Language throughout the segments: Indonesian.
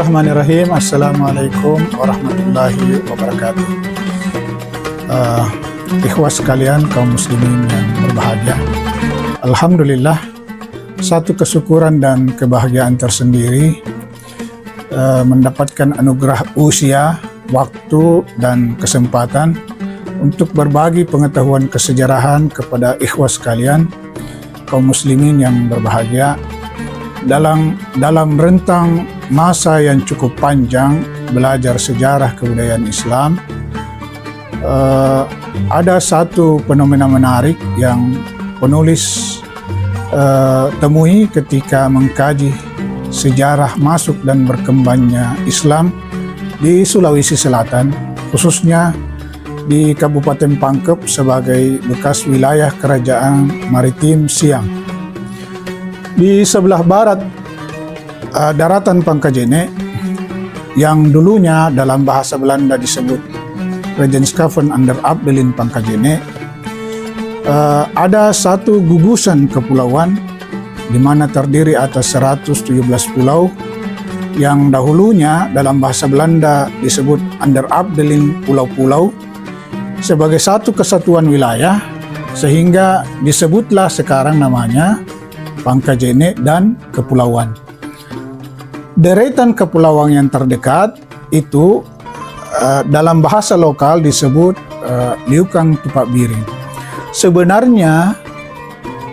Bismillahirrahmanirrahim. Assalamualaikum warahmatullahi wabarakatuh. Ikhwas sekalian, kaum muslimin yang berbahagia, alhamdulillah, satu kesyukuran dan kebahagiaan tersendiri mendapatkan anugerah usia, waktu, dan kesempatan untuk berbagi pengetahuan kesejarahan kepada ikhwas sekalian, kaum muslimin yang berbahagia. Dalam rentang masa yang cukup panjang belajar sejarah kebudayaan Islam, ada satu fenomena menarik yang penulis temui ketika mengkaji sejarah masuk dan berkembangnya Islam di Sulawesi Selatan, khususnya di Kabupaten Pangkep sebagai bekas wilayah Kerajaan Maritim Siam. Di sebelah barat daratan Pangkajene, yang dulunya dalam bahasa Belanda disebut Regentskaven Ander Abdelin Pangkajene, ada satu gugusan kepulauan di mana terdiri atas 117 pulau yang dahulunya dalam bahasa Belanda disebut Ander Abdelin pulau-pulau sebagai satu kesatuan wilayah, sehingga disebutlah sekarang namanya Pangkajene dan Kepulauan. Deretan kepulauan yang terdekat itu dalam bahasa lokal disebut Liukang Tupak Biring. Sebenarnya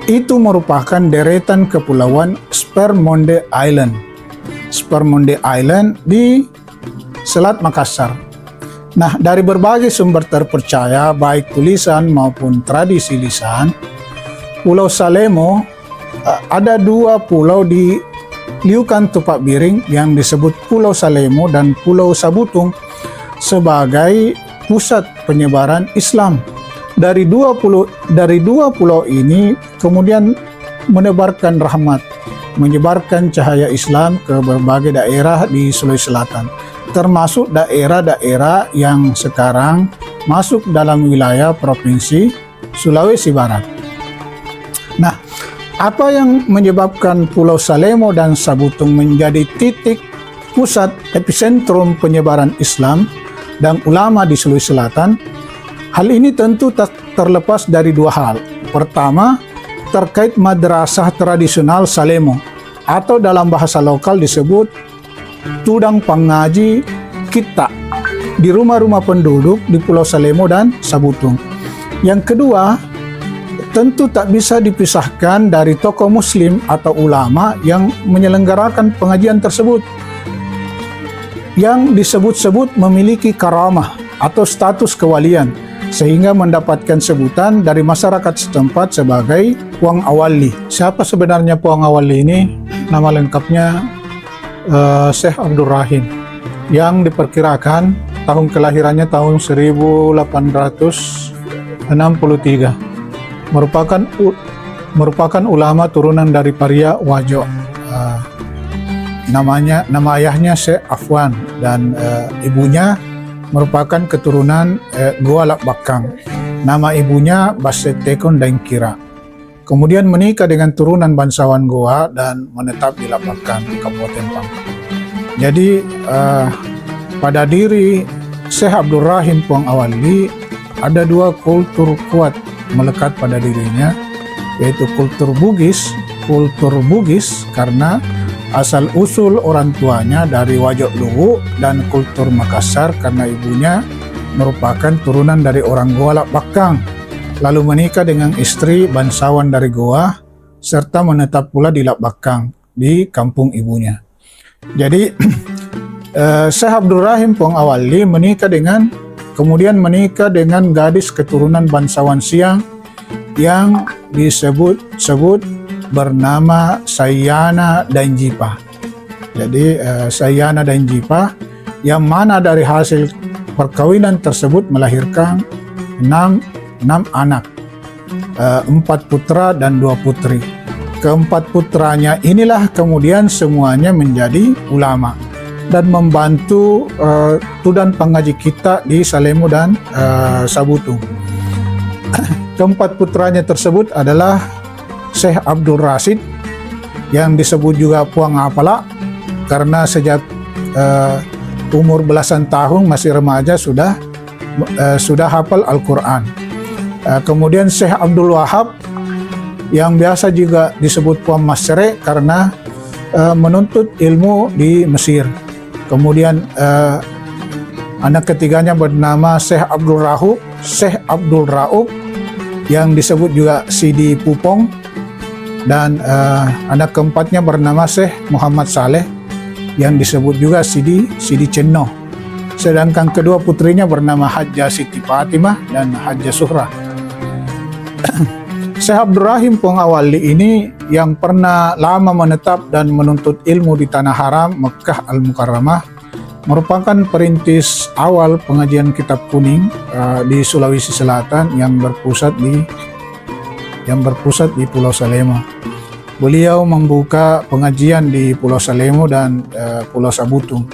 itu merupakan deretan kepulauan Spermonde Island. Spermonde Island di Selat Makassar. Nah, dari berbagai sumber terpercaya, baik tulisan maupun tradisi lisan, Pulau Salemo ada dua pulau di Liukang Tupak Biring yang disebut Pulau Salemo dan Pulau Sabutung sebagai pusat penyebaran Islam. Dari dua pulau ini kemudian menebarkan rahmat, menyebarkan cahaya Islam ke berbagai daerah di Sulawesi Selatan, termasuk daerah-daerah yang sekarang masuk dalam wilayah Provinsi Sulawesi Barat. Nah, apa yang menyebabkan Pulau Salemo dan Sabutung menjadi titik pusat epicentrum penyebaran Islam dan ulama di Sulawesi Selatan? Hal ini tentu tak terlepas dari dua hal. Pertama, terkait madrasah tradisional Salemo, atau dalam bahasa lokal disebut Tudang Pangaji Kita, di rumah-rumah penduduk di Pulau Salemo dan Sabutung. Yang kedua, tentu tak bisa dipisahkan dari tokoh muslim atau ulama yang menyelenggarakan pengajian tersebut, yang disebut-sebut memiliki karamah atau status kewalian, sehingga mendapatkan sebutan dari masyarakat setempat sebagai Puang Awali. Siapa sebenarnya Puang Awali ini? Nama lengkapnya Syekh Abdul Rahim, yang diperkirakan tahun kelahirannya tahun 1863. Merupakan ulama turunan dari Paria Wajo. Nama ayahnya Syekh Afwan dan ibunya merupakan keturunan Goa Lakbakang. Nama ibunya Basetekon Daengkira. Kemudian menikah dengan turunan bangsawan Goa dan menetap di Lakbakang, Kabupaten Pangkep. Jadi pada diri Syekh Abdul Rahim Puang Awali ada dua kultur kuat melekat pada dirinya, yaitu kultur Bugis karena asal usul orang tuanya dari Wajok Luwu, dan kultur Makassar karena ibunya merupakan turunan dari orang Goa Lakbakang, lalu menikah dengan istri bangsawan dari Goa serta menetap pula di Lakbakang di kampung ibunya. Jadi Syekh Abdul Rahim Puang Awali kemudian menikah dengan gadis keturunan bangsawan Siang yang disebut bernama Sayana Daenjipa. Jadi Sayana Daenjipa, yang mana dari hasil perkawinan tersebut melahirkan 6 anak, 4 putra dan 2 putri. Keempat putranya inilah kemudian semuanya menjadi ulama dan membantu Tudang Pangaji Kita di Salemo dan Sabutung. Keempat putranya tersebut adalah Syekh Abdul Rasid, yang disebut juga Puang Apala, karena sejak umur belasan tahun, masih remaja sudah hafal Al-Quran. Kemudian Syekh Abdul Wahab yang biasa juga disebut Puan Masre karena menuntut ilmu di Mesir. Kemudian anak ketiganya bernama Syekh Abdul Raub yang disebut juga Sidi Pupong, dan anak keempatnya bernama Syekh Muhammad Saleh yang disebut juga Sidi Cenno. Sedangkan kedua putrinya bernama Hajjah Siti Fatimah dan Hajjah Suhrah. Syekh Abdul Rahim Puang Awali ini yang pernah lama menetap dan menuntut ilmu di Tanah Haram, Mekah Al-Mukarramah, merupakan perintis awal pengajian kitab kuning di Sulawesi Selatan yang berpusat di Pulau Salemo. Beliau membuka pengajian di Pulau Salemo dan Pulau Sabutung,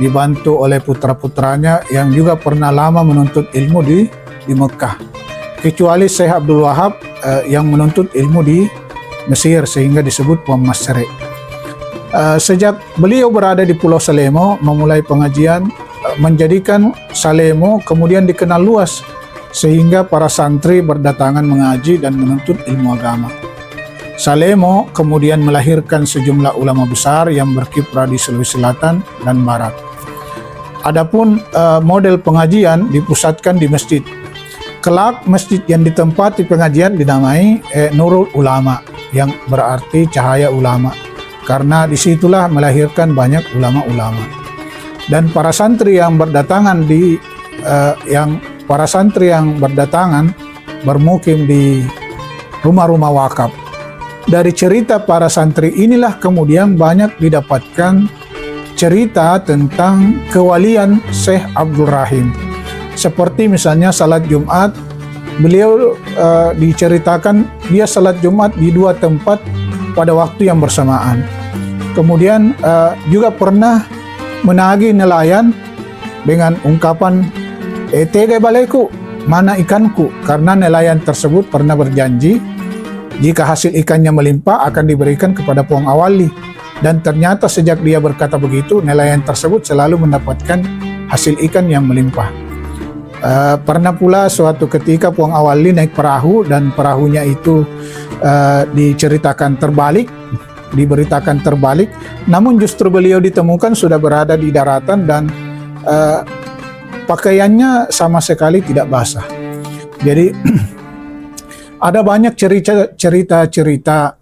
dibantu oleh putra-putranya yang juga pernah lama menuntut ilmu di Mekah, kecuali Syekh Abdul Wahab yang menuntut ilmu di Mesir sehingga disebut Puan Masre. Sejak beliau berada di Pulau Salemo, memulai pengajian, menjadikan Salemo kemudian dikenal luas sehingga para santri berdatangan mengaji dan menuntut ilmu agama. Salemo kemudian melahirkan sejumlah ulama besar yang berkiprah di Sulawesi Selatan dan Barat. Adapun model pengajian dipusatkan di masjid. Kelak masjid yang ditempati pengajian dinamai Nurul Ulama, yang berarti cahaya ulama, karena disitulah melahirkan banyak ulama-ulama. Dan para santri yang berdatangan bermukim di rumah-rumah wakaf. Dari cerita para santri inilah kemudian banyak didapatkan cerita tentang kewalian Syekh Abdul Rahim. Seperti misalnya salat Jumat, beliau diceritakan dia salat Jumat di dua tempat pada waktu yang bersamaan. Kemudian juga pernah menagih nelayan dengan ungkapan tege baleku, mana ikanku, karena nelayan tersebut pernah berjanji jika hasil ikannya melimpah akan diberikan kepada Puang Awali, dan ternyata sejak dia berkata begitu, nelayan tersebut selalu mendapatkan hasil ikan yang melimpah. Pernah pula suatu ketika Puang Awali naik perahu dan perahunya itu diberitakan terbalik, namun justru beliau ditemukan sudah berada di daratan dan pakaiannya sama sekali tidak basah. Jadi ada banyak cerita-cerita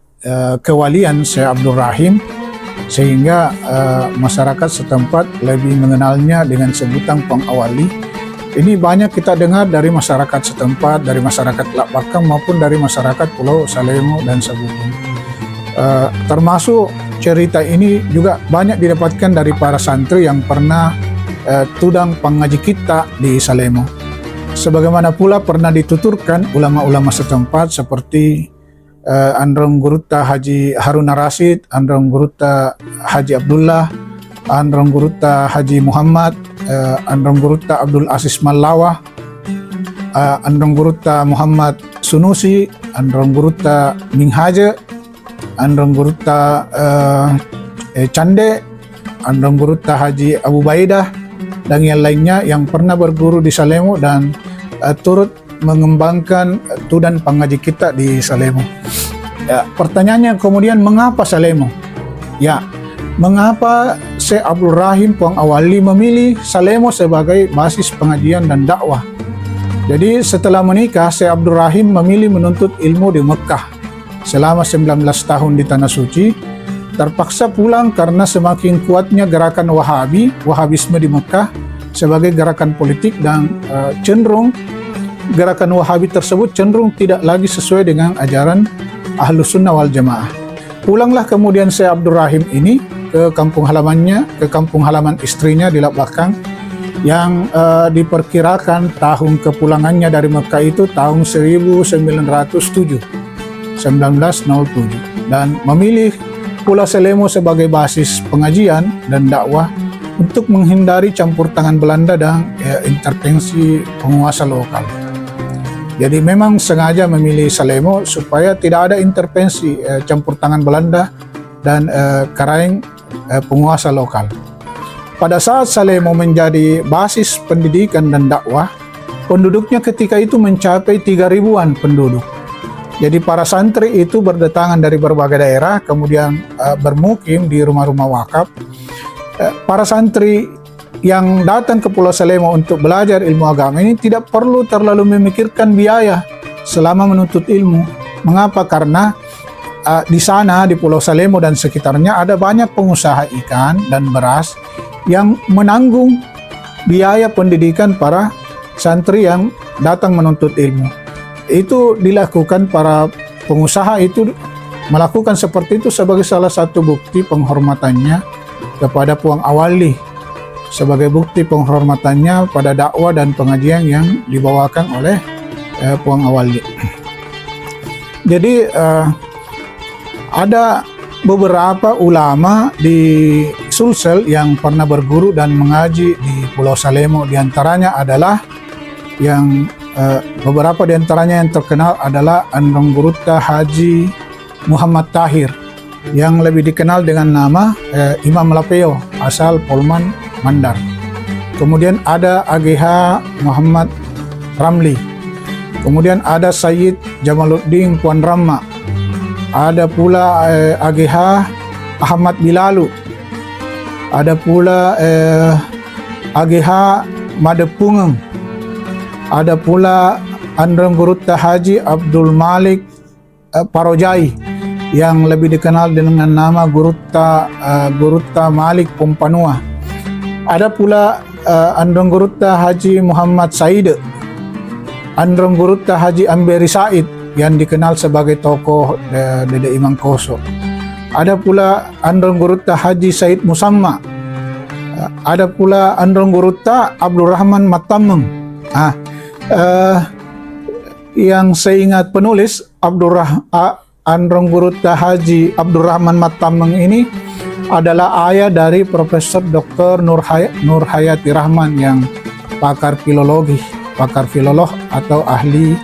kewalian Syekh Abdul Rahim sehingga masyarakat setempat lebih mengenalnya dengan sebutan Puang Awali. Ini banyak kita dengar dari masyarakat setempat, dari masyarakat Lak Bakang maupun dari masyarakat Pulau Salemo dan Sabutung. Termasuk cerita ini juga banyak didapatkan dari para santri yang pernah tudang pengaji kita di Salemo. Sebagaimana pula pernah dituturkan ulama-ulama setempat seperti Androng Guruta Haji Haruna Rasid, Androng Guruta Haji Abdullah, Androng Guruta Haji Muhammad, Androng Guruta Abdul Aziz Malawah, Androng Guruta Muhammad Sunusi, Androng Guruta Minghaje, Androng Guruta Cande, Androng Guruta Haji Abu Baidah, dan yang lainnya yang pernah berguru di Salemo dan turut mengembangkan tudan pengaji kita di Salemo. Pertanyaannya kemudian, mengapa Salemo? Mengapa Syekh Abdul Rahim Puang Awali memilih Salemo sebagai basis pengajian dan dakwah? Jadi setelah menikah, Syekh Abdul Rahim memilih menuntut ilmu di Mekah selama 19 tahun di Tanah Suci. Terpaksa pulang karena semakin kuatnya gerakan Wahabisme di Mekah sebagai gerakan politik, dan cenderung gerakan Wahabi tersebut cenderung tidak lagi sesuai dengan ajaran Ahlus Sunnah wal Jamaah. Pulanglah kemudian Syekh Abdul Rahim ini ke kampung halaman istrinya di Lak Bakang, yang diperkirakan tahun kepulangannya dari Mekah itu tahun 1907, dan memilih Pulau Salemo sebagai basis pengajian dan dakwah untuk menghindari campur tangan Belanda dan intervensi penguasa lokal. Jadi memang sengaja memilih Salemo supaya tidak ada intervensi campur tangan Belanda dan karaing penguasa lokal. pada saat Salemo menjadi basis pendidikan dan dakwah, penduduknya ketika itu mencapai 3.000-an penduduk. Jadi para santri itu berdatangan dari berbagai daerah, kemudian bermukim di rumah-rumah wakaf. Para santri yang datang ke Pulau Salemo untuk belajar ilmu agama ini tidak perlu terlalu memikirkan biaya selama menuntut ilmu. Mengapa? Karena di sana, di Pulau Salemo dan sekitarnya ada banyak pengusaha ikan dan beras yang menanggung biaya pendidikan para santri yang datang menuntut ilmu. Itu dilakukan para pengusaha itu melakukan seperti itu sebagai salah satu bukti penghormatannya kepada Puang Awali, sebagai bukti penghormatannya pada dakwah dan pengajian yang dibawakan oleh Puang Awali. Jadi ada beberapa ulama di Sulsel yang pernah berguru dan mengaji di Pulau Salemo. Di antaranya adalah yang beberapa di antaranya yang terkenal adalah Anrongguruta Haji Muhammad Tahir yang lebih dikenal dengan nama Imam Lapeo, asal Polman Mandar. Kemudian ada AGH Muhammad Ramli. Kemudian ada Sayyid Jamaluddin Puan Rama. Ada pula AGH Ahmad Bilalu. Ada pula AGH Madepungeng. Ada pula Anrongguruta Haji Abdul Malik Parojai yang lebih dikenal dengan nama Guruta Malik Pompanua. Ada pula Anrongguruta Haji Muhammad Said, Anrongguruta Haji Amberi Said yang dikenal sebagai tokoh Dede Imam Koso. Ada pula Anrongguruta Haji Said Musamma. Ada pula Anrongguruta Abdurrahman Matameng. Yang saya ingat penulis Anrongguruta Haji Abdurrahman Matameng ini adalah ayah dari Profesor Dr. Nur Hayati Rahman yang pakar filolog atau ahli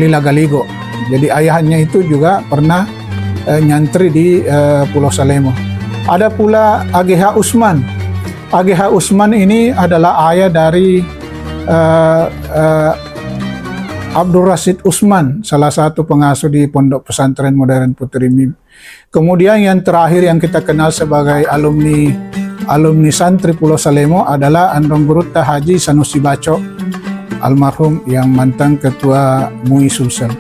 Lagaligo. Jadi ayahnya itu juga pernah nyantri di Pulau Salemo. Ada pula AGH Usman. AGH Usman ini adalah ayah dari Abdul Rashid Usman, salah satu pengasuh di Pondok Pesantren Modern Putri Mim. Kemudian yang terakhir yang kita kenal sebagai alumni santri Pulau Salemo adalah Anrongguruta Haji Sanusi Baco, almarhum yang mantan ketua MUI Sulsel.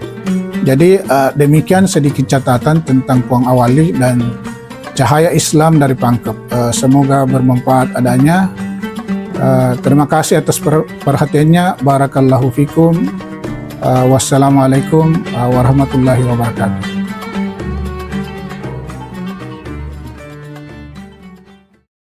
Jadi demikian sedikit catatan tentang Puang Awali dan cahaya Islam dari Pangkep. Semoga bermanfaat adanya. Terima kasih atas perhatiannya. Barakallahu fikum. Wassalamualaikum warahmatullahi wabarakatuh.